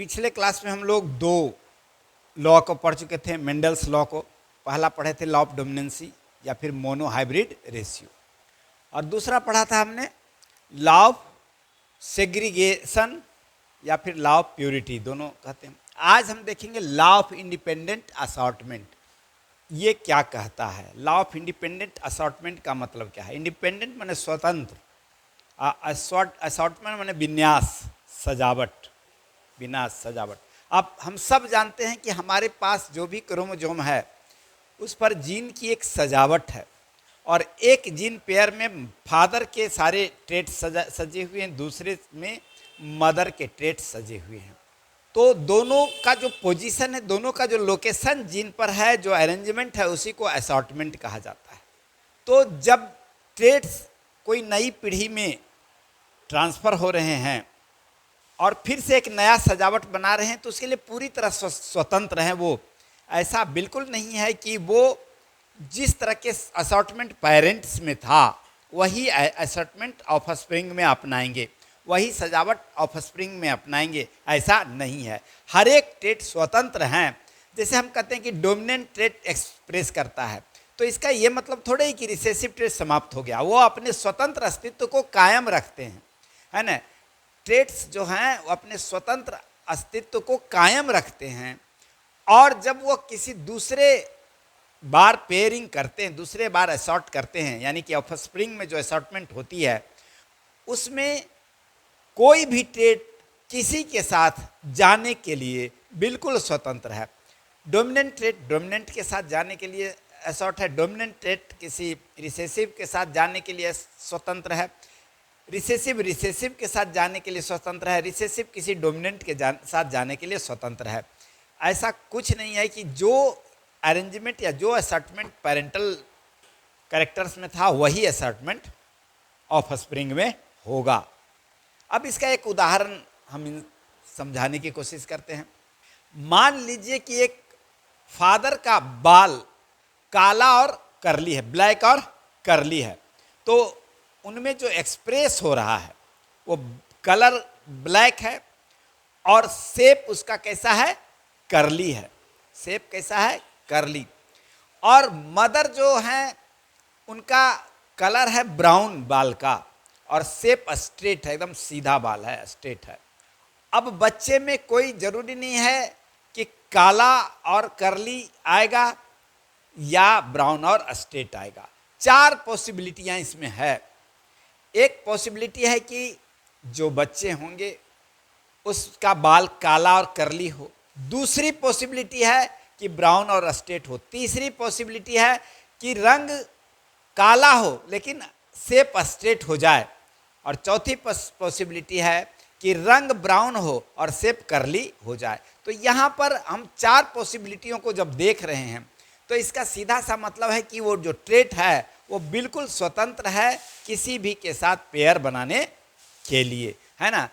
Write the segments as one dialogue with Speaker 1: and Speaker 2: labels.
Speaker 1: पिछले क्लास में हम लोग दो लॉ को पढ़ चुके थे, मेंडल्स लॉ को। पहला पढ़े थे लॉ ऑफ डोमिनेंसी या फिर मोनो हाइब्रिड रेशियो, और दूसरा पढ़ा था हमने लॉ ऑफ सेग्रीगेशन या फिर लॉ ऑफ प्योरिटी, दोनों कहते हैं। आज हम देखेंगे लॉ ऑफ इंडिपेंडेंट असॉर्टमेंट। ये क्या कहता है? लॉ ऑफ इंडिपेंडेंट असॉर्टमेंट का मतलब क्या है? इंडिपेंडेंट माने स्वतंत्र, असॉर्टमेंट माने विन्यास, सजावट, विन्यास सजावट। अब हम सब जानते हैं कि हमारे पास जो भी क्रोमोसोम है उस पर जीन की एक सजावट है, और एक जीन पेयर में फादर के सारे ट्रेट सजे हुए हैं, दूसरे में मदर के ट्रेट सजे हुए हैं। तो दोनों का जो पोजीशन है, दोनों का जो लोकेशन जीन पर है, जो अरेंजमेंट है, उसी को असॉर्टमेंट कहा जाता है। तो जब ट्रेट्स कोई नई पीढ़ी में ट्रांसफ़र हो रहे हैं और फिर से एक नया सजावट बना रहे हैं, तो उसके लिए पूरी तरह स्वतंत्र हैं वो। ऐसा बिल्कुल नहीं है कि वो जिस तरह के असॉर्टमेंट पेरेंट्स में था वही असॉर्टमेंट ऑफ स्प्रिंग में अपनाएंगे, वही सजावट ऑफ स्प्रिंग में अपनाएंगे, ऐसा नहीं है। हर एक ट्रेट स्वतंत्र हैं। जैसे हम कहते हैं कि डोमिनेंट ट्रेट एक्सप्रेस करता है, तो इसका ये मतलब थोड़ा ही कि रिसेसिव ट्रेट समाप्त हो गया। वो अपने स्वतंत्र अस्तित्व को कायम रखते हैं, है ना। ट्रेट्स जो हैं वो अपने स्वतंत्र अस्तित्व को कायम रखते हैं, और जब वो किसी दूसरे बार पेयरिंग करते हैं, दूसरे बार असॉर्ट करते हैं, यानी कि ऑफस्प्रिंग में जो असॉर्टमेंट होती है उसमें कोई भी ट्रेट किसी के साथ जाने के लिए बिल्कुल स्वतंत्र है। डोमिनेंट ट्रेट डोमिनेंट के साथ जाने के लिए असॉर्ट है, डोमिनेंट ट्रेट किसी रिसेसिव के साथ जाने के लिए स्वतंत्र है, रिसेसिव रिसेसिव के साथ जाने के लिए स्वतंत्र है, रिसेसिव किसी डोमिनेंट के साथ जाने के लिए स्वतंत्र है। ऐसा कुछ नहीं है कि जो अरेंजमेंट या जो असॉर्टमेंट पेरेंटल कैरेक्टर्स में था वही असॉर्टमेंट ऑफ स्प्रिंग में होगा। अब इसका एक उदाहरण हम समझाने की कोशिश करते हैं। मान लीजिए कि एक फादर का बाल काला और करली है, ब्लैक और करली है, तो उनमें जो एक्सप्रेस हो रहा है वो कलर ब्लैक है और शेप उसका कैसा है? करली है। शेप कैसा है? करली। और मदर जो है उनका कलर है ब्राउन बाल का, और शेप स्ट्रेट है, एकदम सीधा बाल है, स्ट्रेट है। अब बच्चे में कोई जरूरी नहीं है कि काला और करली आएगा या ब्राउन और स्ट्रेट आएगा। चार पॉसिबिलिटियां इसमें है। एक पॉसिबिलिटी है कि जो बच्चे होंगे उसका बाल काला और करली हो। दूसरी पॉसिबिलिटी है कि ब्राउन और स्ट्रेट हो। तीसरी पॉसिबिलिटी है कि रंग काला हो लेकिन शेप स्ट्रेट हो जाए। और चौथी पॉसिबिलिटी है कि रंग ब्राउन हो और शेप करली हो जाए। तो यहाँ पर हम चार पॉसिबिलिटियों को जब देख रहे हैं तो इसका सीधा सा मतलब है कि वो जो ट्रेट है वो बिल्कुल स्वतंत्र है किसी भी के साथ पेयर बनाने के लिए, है ना।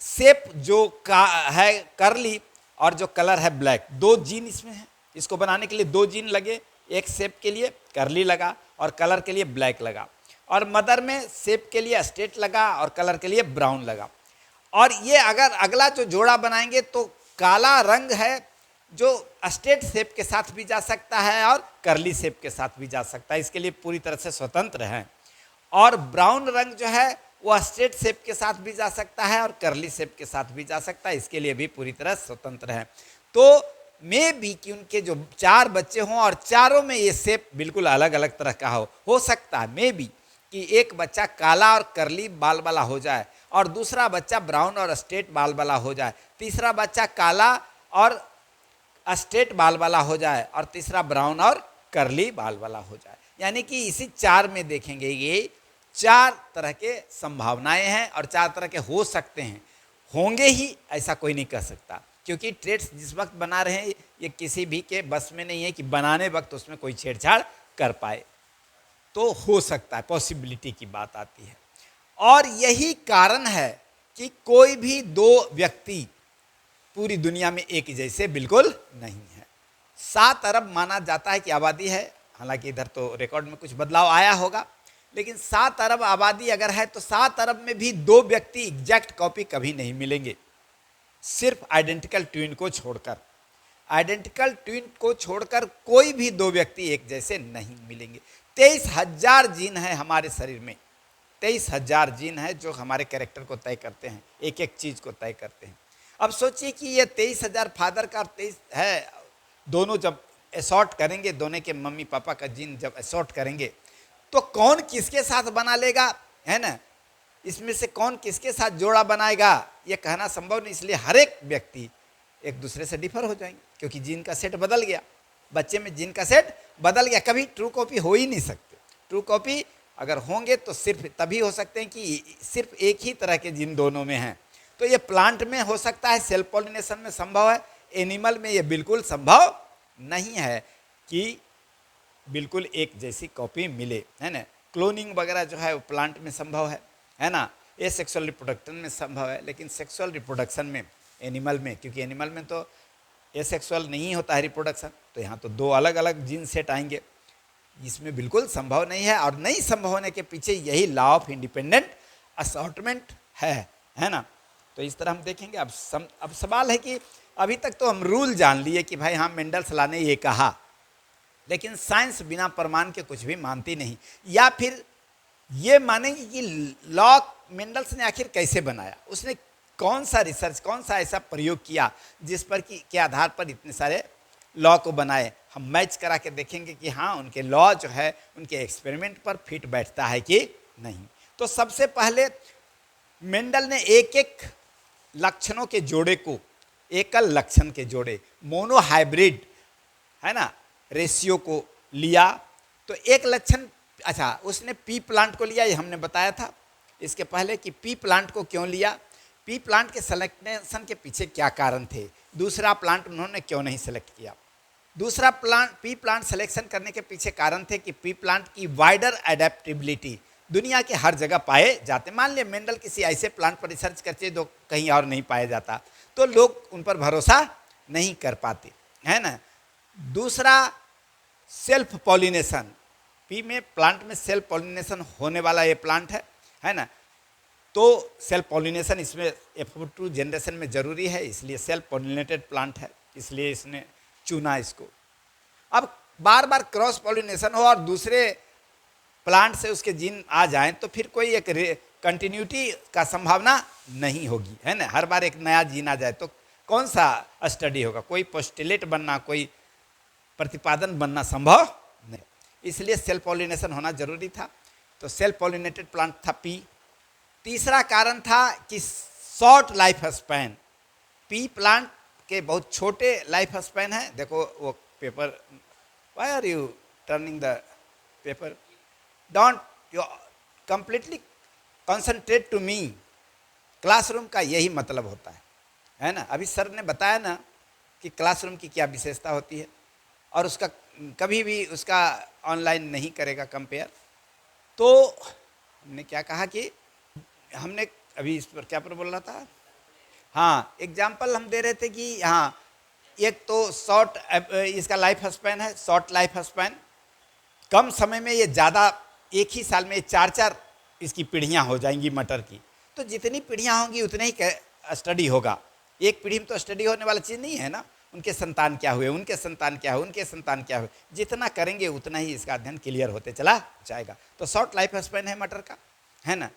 Speaker 1: शेप जो का है करली और जो कलर है ब्लैक, दो जीन इसमें है। इसको बनाने के लिए दो जीन लगे, एक शेप के लिए करली लगा और कलर के लिए ब्लैक लगा, और मदर में शेप के लिए स्ट्रेट लगा और कलर के लिए ब्राउन लगा। और ये अगर अगला जो जोड़ा बनाएंगे तो काला रंग है जो स्ट्रेट शेप के साथ भी जा सकता है और करली शेप के साथ भी जा सकता है, इसके लिए पूरी तरह से स्वतंत्र है। और ब्राउन रंग जो है वो स्ट्रेट शेप के साथ भी जा सकता है और करली शेप के साथ भी जा सकता है, इसके लिए भी पूरी तरह स्वतंत्र है। तो मे भी कि उनके जो चार बच्चे हों और चारों में ये शेप बिल्कुल अलग अलग तरह का हो सकता है। मे भी कि एक बच्चा काला और करली बाल वाला हो जाए और दूसरा बच्चा ब्राउन और स्ट्रेट बाल वाला हो जाए, तीसरा बच्चा काला और स्ट्रेट बाल वाला हो जाए, और तीसरा ब्राउन और करली बाल वाला हो जाए। यानी कि इसी चार में देखेंगे ये चार तरह के संभावनाएं हैं और चार तरह के हो सकते हैं। होंगे ही ऐसा कोई नहीं कह सकता, क्योंकि ट्रेट्स जिस वक्त बना रहे हैं ये किसी भी के बस में नहीं है कि बनाने वक्त उसमें कोई छेड़छाड़ कर पाए। तो हो सकता है, पॉसिबिलिटी की बात आती है। और यही कारण है कि कोई भी दो व्यक्ति पूरी दुनिया में एक जैसे बिल्कुल नहीं है। 7 अरब माना जाता है कि आबादी है, हालांकि इधर तो रिकॉर्ड में कुछ बदलाव आया होगा, लेकिन 7 अरब आबादी अगर है तो 7 अरब में भी दो व्यक्ति एग्जैक्ट कॉपी कभी नहीं मिलेंगे। सिर्फ आइडेंटिकल ट्विन को छोड़कर। आइडेंटिकल ट्विन को छोड़कर कोई भी दो व्यक्ति एक जैसे नहीं मिलेंगे। 23,000 जीन है हमारे शरीर में, 23,000 जीन है जो हमारे कैरेक्टर को तय करते हैं, एक एक चीज को तय करते हैं। अब सोचिए कि ये 23,000 फादर का और 23 है, दोनों जब असॉर्ट करेंगे, दोनों के मम्मी पापा का जीन जब असॉर्ट करेंगे तो कौन किसके साथ बना लेगा, है ना, इसमें से कौन किसके साथ जोड़ा बनाएगा ये कहना संभव नहीं। इसलिए हर एक व्यक्ति एक दूसरे से डिफर हो जाएंगे, क्योंकि जीन का सेट बदल गया, बच्चे में जीन का सेट बदल गया। कभी ट्रू कॉपी हो ही नहीं सकते। ट्रू कॉपी अगर होंगे तो सिर्फ तभी हो सकते हैं कि सिर्फ एक ही तरह के जीन दोनों में हैं। तो ये प्लांट में हो सकता है, सेल्फ पॉलिनेशन में संभव है, एनिमल में ये बिल्कुल संभव नहीं है कि बिल्कुल एक जैसी कॉपी मिले, है ना। क्लोनिंग वगैरह जो है वो प्लांट में संभव है ना। ये सेक्सुअल रिप्रोडक्शन में संभव है, लेकिन सेक्सुअल रिप्रोडक्शन में एनिमल में, क्योंकि एनिमल में तो ये सेक्सुअल नहीं होता है रिप्रोडक्शन, तो यहाँ तो दो अलग अलग जीन सेट आएंगे, इसमें बिल्कुल संभव नहीं है। और नहीं संभव होने के पीछे यही लॉ ऑफ इंडिपेंडेंट असॉर्टमेंट है ना। तो इस तरह हम देखेंगे। अब सवाल है कि अभी तक तो हम रूल जान लिए कि भाई हाँ मेंडलसला ने ये कहा, लेकिन साइंस बिना प्रमाण के कुछ भी मानती नहीं, या फिर ये मानेंगे कि लॉ मेंडल्स ने आखिर कैसे बनाया, उसने कौन सा रिसर्च, कौन सा ऐसा प्रयोग किया जिस पर कि के आधार पर इतने सारे लॉ को बनाए। हम मैच करा के देखेंगे कि हाँ उनके लॉ जो है उनके एक्सपेरिमेंट पर फिट बैठता है कि नहीं। तो सबसे पहले मेंडल ने एक एक लक्षणों के जोड़े को, एकल लक्षण के जोड़े, मोनोहाइब्रिड, है ना, रेशियो को लिया। तो एक लक्षण, अच्छा उसने पी प्लांट को लिया, ये हमने बताया था इसके पहले कि पी प्लांट को क्यों लिया, पी प्लांट के सिलेक्शन के पीछे क्या कारण थे, दूसरा प्लांट उन्होंने क्यों नहीं सेलेक्ट किया। दूसरा प्लांट, पी प्लांट सिलेक्शन करने के पीछे कारण थे कि पी प्लांट की वाइडर एडेप्टेबिलिटी दुनिया के हर जगह पाए जाते। मान लिया मेंडल किसी ऐसे प्लांट पर रिसर्च करते जो कहीं और नहीं पाया जाता, तो लोग उन पर भरोसा नहीं कर पाते, है ना। दूसरा सेल्फ पॉलिनेशन, पी में प्लांट में सेल्फ पॉलिनेशन होने वाला ये प्लांट है ना। तो सेल्फ पॉलिनेशन इसमें F2 जनरेशन में जरूरी है, इसलिए सेल्फ पॉलिनेटेड प्लांट है, इसलिए इसने चुना इसको। अब बार बार क्रॉस पॉलिनेशन हो और दूसरे प्लांट से उसके जीन आ जाएं तो फिर कोई एक कंटिन्यूटी का संभावना नहीं होगी, है ना। हर बार एक नया जीन आ जाए तो कौन सा स्टडी होगा, कोई पोस्टुलेट बनना, कोई प्रतिपादन बनना संभव नहीं, इसलिए सेल्फ पॉलिनेशन होना जरूरी था। तो सेल्फ पॉलिनेटेड प्लांट था पी। तीसरा कारण था कि short life span, pea plant के बहुत छोटे लाइफ स्पैन है। देखो वो paper, why are you turning the paper, don't you completely concentrate to me. Classroom का यही मतलब होता है ना। अभी सर ने बताया ना कि क्लासरूम की क्या विशेषता होती है, और उसका कभी भी उसका ऑनलाइन नहीं करेगा कंपेयर। तो हमने क्या कहा कि हमने अभी इस पर क्या पर बोल रहा था, हाँ एग्जाम्पल हम दे रहे थे कि हाँ एक तो शॉर्ट इसका लाइफ स्पैन है, शॉर्ट लाइफ स्पैन, कम समय में ये ज़्यादा, एक ही साल में 4-4 इसकी पीढ़ियाँ हो जाएंगी मटर की। तो जितनी पीढ़ियाँ होंगी उतने ही स्टडी होगा, एक पीढ़ी में तो स्टडी होने वाला चीज़ नहीं है ना। उनके संतान क्या हुए, उनके संतान क्या हुए, उनके संतान क्या हुए, जितना करेंगे उतना ही इसका अध्ययन क्लियर होते चला जाएगा। तो शॉर्ट लाइफ स्पैन है मटर का, है ना।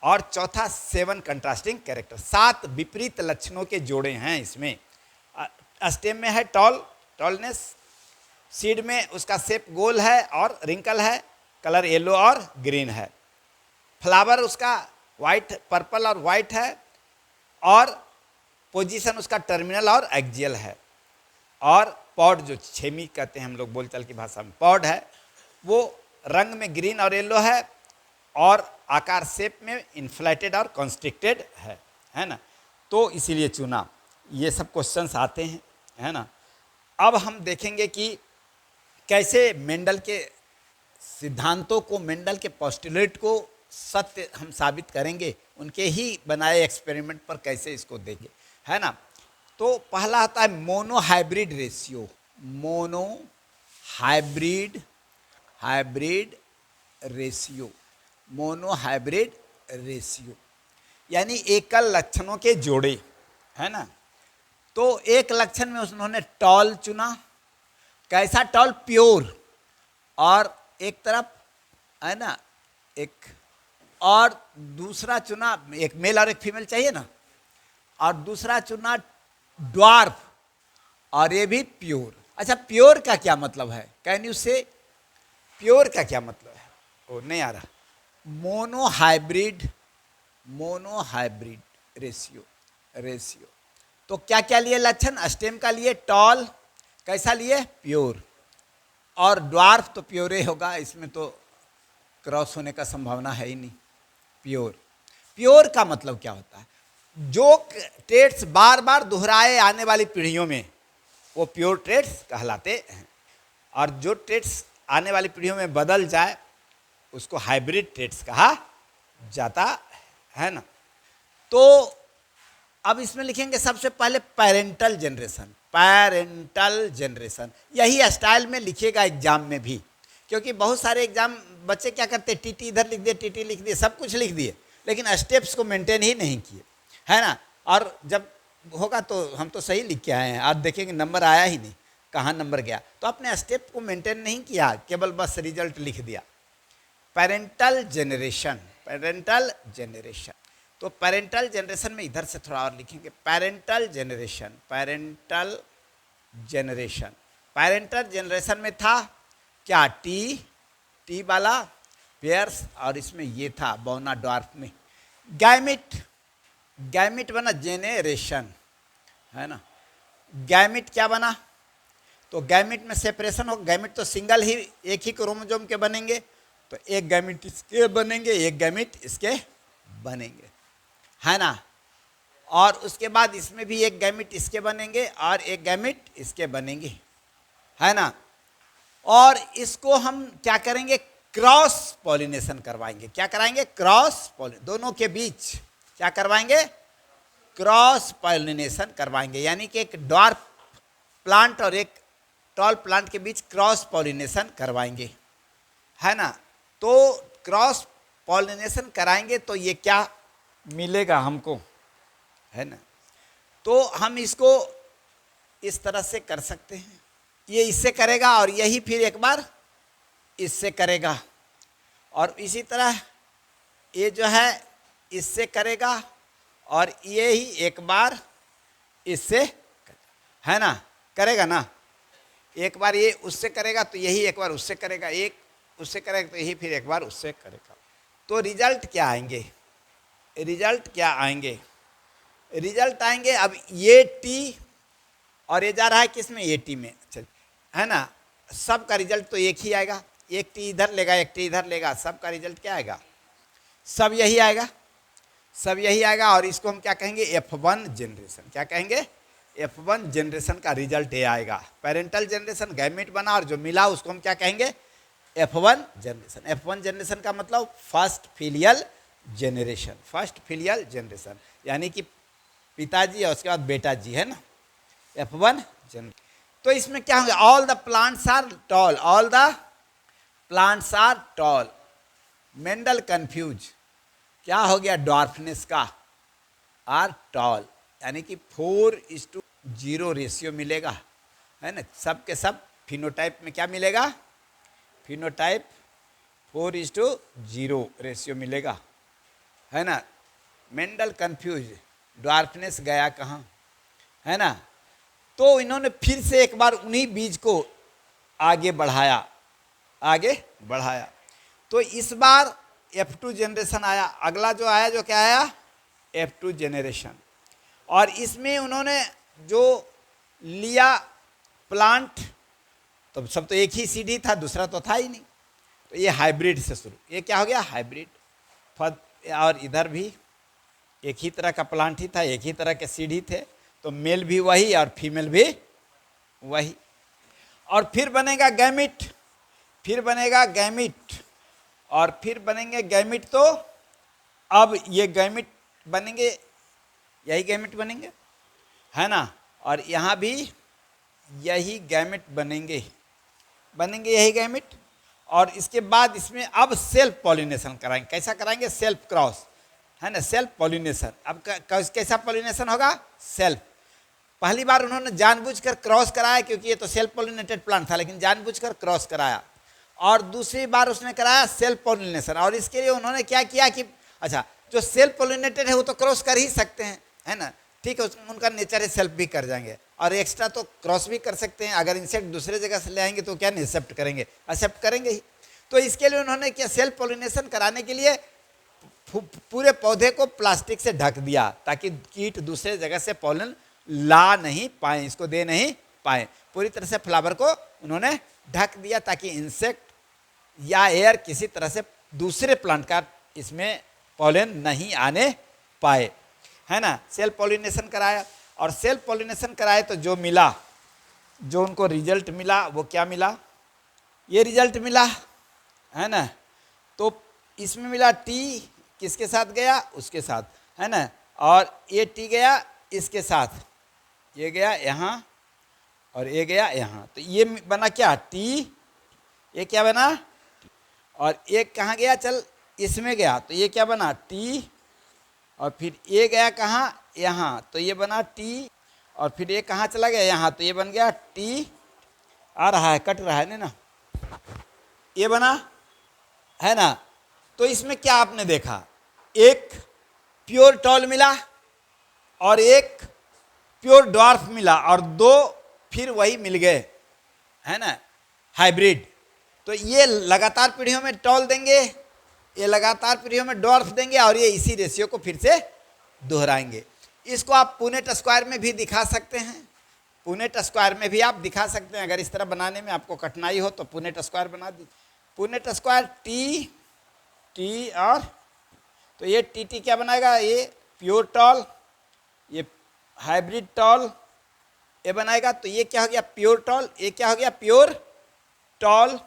Speaker 1: और चौथा 7 कंट्रास्टिंग कैरेक्टर, 7 विपरीत लक्षणों के जोड़े हैं इसमें। स्टेम में है टॉलनेस, सीड में उसका शेप गोल है और रिंकल है, कलर येलो और ग्रीन है, फ्लावर उसका वाइट, पर्पल और वाइट है, और पोजीशन उसका टर्मिनल और एक्जियल है, और पॉड जो छेमी कहते हैं हम लोग बोलचाल की भाषा में, पॉड है, वो रंग में ग्रीन और येलो है, और आकार शेप में इन्फ्लेटेड और कॉन्स्ट्रिक्टेड है ना। तो इसीलिए चुना। ये सब क्वेश्चंस आते हैं, है ना। अब हम देखेंगे कि कैसे मेंडल के सिद्धांतों को, मेंडल के पोस्टुलेट को सत्य हम साबित करेंगे, उनके ही बनाए एक्सपेरिमेंट पर कैसे इसको देंगे, है ना। तो पहला आता है monohybrid ratio, hybrid ratio, monohybrid ratio यानी एकल लक्षणों के जोड़े, है ना। तो एक लक्षण में उन्होंने टॉल चुना। कैसा टॉल? प्योर। और एक तरफ है ना एक, और दूसरा चुना, एक मेल और एक फीमेल चाहिए ना, और दूसरा चुना ड्वार्फ, और ये भी प्योर। अच्छा, प्योर का क्या मतलब है? कैन यू से प्योर का क्या मतलब है? ओ नहीं आ रहा। Monohybrid, monohybrid ratio. तो क्या क्या लिए लक्षण? स्टेम का लिए टॉल, कैसा लिए? प्योर। और ड्वार्फ तो प्योर ही होगा, इसमें तो क्रॉस होने का संभावना है ही नहीं। प्योर, प्योर का मतलब क्या होता है? जो ट्रेड्स बार बार दोहराए आने वाली पीढ़ियों में वो प्योर ट्रेड्स कहलाते हैं, और जो ट्रेड्स आने वाली पीढ़ियों में बदल जाए उसको हाइब्रिड ट्रेड्स कहा जाता है ना। तो अब इसमें लिखेंगे सबसे पहले पेरेंटल जनरेशन। पेरेंटल जनरेशन यही स्टाइल में लिखिएगा एग्जाम में भी, क्योंकि बहुत सारे एग्जाम बच्चे क्या करते, टीटी इधर लिख दिए, टीटी लिख दिए, सब कुछ लिख दिए, लेकिन स्टेप्स को मेंटेन ही नहीं किए, है ना। और जब होगा तो हम तो सही लिख के आए हैं, आज देखेंगे नंबर आया ही नहीं, कहाँ नंबर गया। तो अपने स्टेप को मेंटेन नहीं किया, केवल बस रिजल्ट लिख दिया। Parental generation, parental generation. तो पेरेंटल जनरेशन में इधर से थोड़ा और लिखेंगे, parental generation, parental generation. Parental generation में था क्या? टी वाला पेयर्स, और इसमें ये था बौना ड्वार्फ में गैमिट। गैमिट बना जेनेरेशन, है ना। गैमिट क्या बना? तो गैमिट में सेपरेशन हो। गैमिट तो सिंगल ही, एक ही क्रोमोसोम के बनेंगे, तो एक गैमिट इसके बनेंगे, एक गैमिट इसके बनेंगे, है ना। और उसके बाद इसमें भी एक गैमिट इसके बनेंगे और एक गैमिट इसके बनेंगे, है ना। और इसको हम क्या करेंगे? क्रॉस पॉलिनेशन करवाएंगे। क्या कराएंगे? क्रॉस पॉलिनेशन, दोनों के बीच क्या करवाएंगे? क्रॉस पॉलिनेशन करवाएंगे, यानी कि एक ड्वार्फ प्लांट और एक टॉल प्लांट के बीच क्रॉस पॉलिनेशन करवाएंगे, है ना। तो क्रॉस पॉलिनेशन कराएंगे तो ये क्या मिलेगा हमको, है ना। तो हम इसको इस तरह से कर सकते हैं, ये इससे करेगा और यही फिर एक बार इससे करेगा, और इसी तरह ये जो है इससे करेगा और ये ही एक बार इससे, है ना, करेगा ना। एक बार ये उससे करेगा तो यही एक बार उससे करेगा, एक उससे करेगा तो यही फिर एक बार उससे करेगा। तो रिजल्ट क्या आएंगे? रिजल्ट क्या आएंगे? रिजल्ट आएंगे, अब ये टी और ये जा रहा है किसमें? ये टी में, चल, है ना। सब का रिजल्ट तो एक ही आएगा, एक टी इधर लेगा एक टी इधर लेगा, सब का रिजल्ट क्या आएगा? सब यही आएगा, सब यही आएगा। और इसको हम क्या कहेंगे? F1 generation. क्या कहेंगे? F1 जनरेशन का रिजल्ट ये आएगा। पेरेंटल जनरेशन गैमेट बना और जो मिला उसको हम क्या कहेंगे? F1 generation. F1 जनरेशन का मतलब first filial generation, first filial generation, यानी कि पिताजी और उसके बाद बेटा जी, है ना, F1 जनरेशन। तो इसमें क्या होंगे? All the plants are tall, all the plants are tall. Mendel confuse, क्या हो गया? ड्वार्फनेस का आर टॉल, यानी कि 4:0 रेशियो मिलेगा, है ना। सब के सब फिनोटाइप में क्या मिलेगा? फिनोटाइप 4:0 रेशियो मिलेगा, है ना। मेंडल कंफ्यूज, ड्वार्फनेस गया कहाँ, है ना। तो इन्होंने फिर से एक बार उन्हीं बीज को आगे बढ़ाया, आगे बढ़ाया। तो इस बार F2 जनरेशन आया। अगला जो आया, जो क्या आया? F2 generation. और इसमें उन्होंने जो लिया प्लांट, तो सब तो एक ही सीडी था, दूसरा तो था ही नहीं, तो ये हाइब्रिड से शुरू, ये क्या हो गया? हाइब्रिड। और इधर भी एक ही तरह का प्लांट ही था, एक ही तरह के सीड ही थे, तो मेल भी वही और फीमेल भी वही। और फिर बनेगा गैमिट, फिर बनेगा गैमिट, और फिर बनेंगे गैमिट। तो अब ये गैमिट बनेंगे, यही गैमिट बनेंगे, है ना। और यहाँ भी यही गैमिट बनेंगे, बनेंगे यही गैमिट। और इसके बाद इसमें अब सेल्फ पॉलिनेशन कराएंगे। कैसा कराएंगे? सेल्फ क्रॉस, है ना, सेल्फ पॉलिनेशन। अब कैसा पॉलिनेशन होगा? सेल्फ। पहली बार उन्होंने जानबूझकर क्रॉस कराया, क्योंकि ये तो सेल्फ पॉलिनेटेड प्लांट था, लेकिन जानबूझकर क्रॉस कराया। और दूसरी बार उसने कराया सेल्फ पॉलिनेशन, और इसके लिए उन्होंने क्या किया कि अच्छा, जो सेल्फ पॉलिनेटेड है वो तो क्रॉस कर ही सकते हैं, है ना, ठीक है, उनका नेचर है सेल्फ भी कर जाएंगे, और एक्स्ट्रा तो क्रॉस भी कर सकते हैं। अगर इंसेक्ट दूसरे जगह से ले आएंगे तो क्या नहीं, एक्सेप्ट करेंगे, एक्सेप्ट करेंगे ही। तो इसके लिए उन्होंने क्या, सेल्फ पॉलिनेशन कराने के लिए पूरे पौधे को प्लास्टिक से ढक दिया, ताकि कीट दूसरे जगह से पॉलन ला नहीं पाए, इसको दे नहीं पाए। पूरी तरह से फ्लावर को उन्होंने ढक दिया, ताकि इंसेक्ट या एयर किसी तरह से दूसरे प्लांट का इसमें पॉलन नहीं आने पाए, है ना। सेल्फ पॉलिनेशन कराया, और सेल्फ पॉलिनेशन कराए तो जो मिला, जो उनको रिजल्ट मिला वो क्या मिला, ये रिजल्ट मिला, है ना। तो इसमें मिला टी किसके साथ गया, उसके साथ, है ना, और ये टी गया इसके साथ, ये गया यहाँ और ये गया यहाँ, तो ये बना क्या, टी, ये क्या बना, और एक कहाँ गया, चल इसमें गया, तो ये क्या बना, टी, और फिर ये गया कहाँ, यहाँ, तो ये बना टी, और फिर ये कहाँ चला गया, यहाँ, तो ये बन गया टी, आ रहा है, कट रहा है ना, ये बना, है ना। तो इसमें क्या आपने देखा, एक प्योर टॉल मिला और एक प्योर ड्वार्फ मिला, और दो फिर वही मिल गए, है ना, हाइब्रिड। तो ये लगातार पीढ़ियों में टॉल देंगे, ये लगातार पीढ़ियों में ड्वार्फ देंगे, और ये इसी रेशियो को फिर से दोहराएंगे। इसको आप पुनेट स्क्वायर में भी दिखा सकते हैं, पुनेट स्क्वायर में भी आप दिखा सकते हैं। अगर इस तरह बनाने में आपको कठिनाई हो तो पुनेट स्क्वायर बना दीजिए। पुनेट स्क्वायर टी, टी, और तो ये टी टी क्या बनाएगा, ये प्योर टॉल, ये हाइब्रिड टॉल, ये बनाएगा। तो ये क्या हो गया, प्योर टॉल, ये क्या हो गया, प्योर टॉल,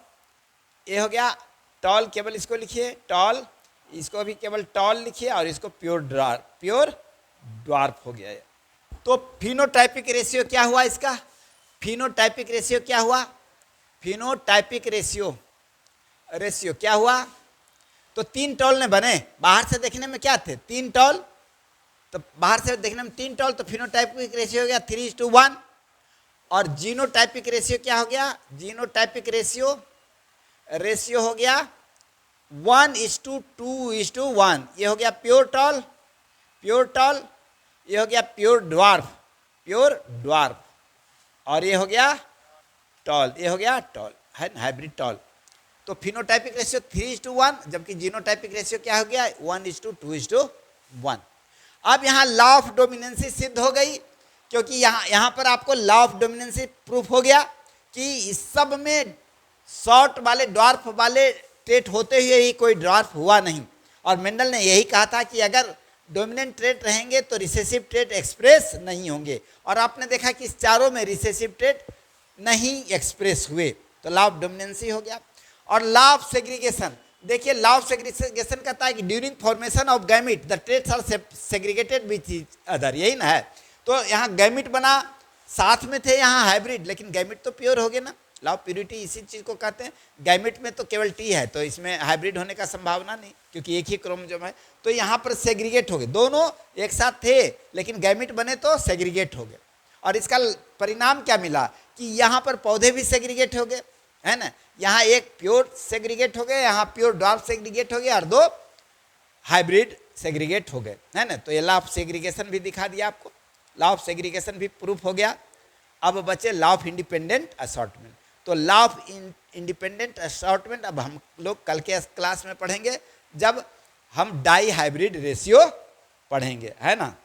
Speaker 1: ये हो गया टॉल, केवल इसको लिखिए टॉल, इसको भी केवल टॉल लिखिए, और इसको प्योर ड्वार्फ हो गया है। तो फिनोटाइपिक रेशियो क्या हुआ इसका, फिनोटाइपिक रेशियो क्या हुआ, फिनोटाइपिक रेशियो क्या हुआ, तो 3 टॉल ने बने, बाहर से देखने में क्या थे, 3 टॉल, तो बाहर से देखने में 3 टॉल, तो फिनोटाइपिक रेशियो हो गया 3:1, और जीनोटाइपिक रेशियो क्या हो गया, जीनोटाइपिक रेशियो हो गया 1:2:1, ये हो गया प्योर टॉल, ये हो गया प्योर ड्वार्फ, और ये हो गया टॉल, ये हो गया टॉल, है हाइब्रिड टॉल। तो फिनोटाइपिक रेशियो 3:1, जबकि जीनोटाइपिक रेशियो क्या हो गया 1:2:1। अब यहाँ लॉ ऑफ डोमिनेंसी सिद्ध हो गई, क्योंकि यहाँ पर आपको लॉ ऑफ डोमिनेंसी प्रूफ हो गया कि इस सब में शॉर्ट वाले ड्वार्फ वाले ट्रेट होते हुए ही कोई ड्वार्फ हुआ नहीं। और मेंडल ने यही कहा था कि अगर डोमिनेंट ट्रेट रहेंगे तो रिसेसिव ट्रेट एक्सप्रेस नहीं होंगे, और आपने देखा कि इस चारों में रिसेसिव ट्रेट नहीं एक्सप्रेस हुए, तो लॉ ऑफ डोमिनेंसी हो गया। और लॉ ऑफ सेग्रीगेशन, देखिए लॉ ऑफ सेग्रीगेशन कहता है कि during formation of gamete the traits are segregated with each other, यही ना है। तो यहाँ गैमिट बना, साथ में थे यहाँ हाइब्रिड, लेकिन गैमिट तो प्योर हो गए ना, लॉ ऑफ प्योरिटी इसी चीज़ को कहते हैं। गैमिट में तो केवल टी है, तो इसमें हाइब्रिड होने का संभावना नहीं, क्योंकि एक ही क्रोमोसोम है। तो यहाँ पर सेग्रीगेट हो गए, दोनों एक साथ थे लेकिन गैमिट बने तो सेग्रीगेट हो गए। और इसका परिणाम क्या मिला कि यहाँ पर पौधे भी सेग्रीगेट हो गए, है ना, यहाँ एक प्योर सेग्रीगेट हो गए, यहाँ प्योर ड्वार्फ सेग्रीगेट हो गए, और 2 हाइब्रिड सेग्रीगेट हो गए, है ना। तो ये लॉ ऑफ सेग्रीगेशन भी दिखा दिया आपको, लॉ ऑफ सेग्रीगेशन भी प्रूफ हो गया। अब बचे लॉ ऑफ इंडिपेंडेंट असॉर्टमेंट। तो लॉ ऑफ इंडिपेंडेंट असॉर्टमेंट अब हम लोग कल के क्लास में पढ़ेंगे, जब हम डाई हाइब्रिड रेशियो पढ़ेंगे, है ना।